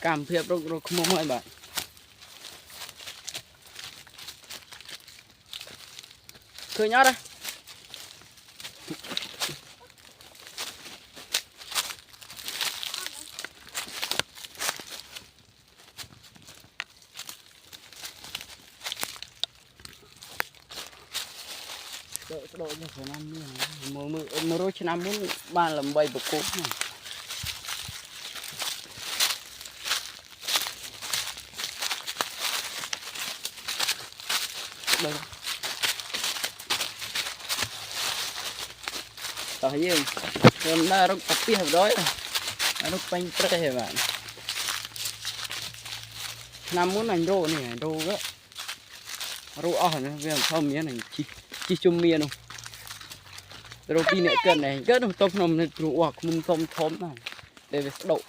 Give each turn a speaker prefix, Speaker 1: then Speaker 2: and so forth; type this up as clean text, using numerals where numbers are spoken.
Speaker 1: cảm phiệp rồi không mong mọi bạn khơi nhót đây độ như phải năm mưa rối cho năm muốn ba làm bay bực cốt này đây tao gì em đã rút tập phi hợp đói rút bánh tre hả bạn năm muốn anh rô này rô á rô ở này về không nhé này chi chung miên không rô pin này cân này rất là tôm nồng này rô hoặc mông tôm thóm này để về độ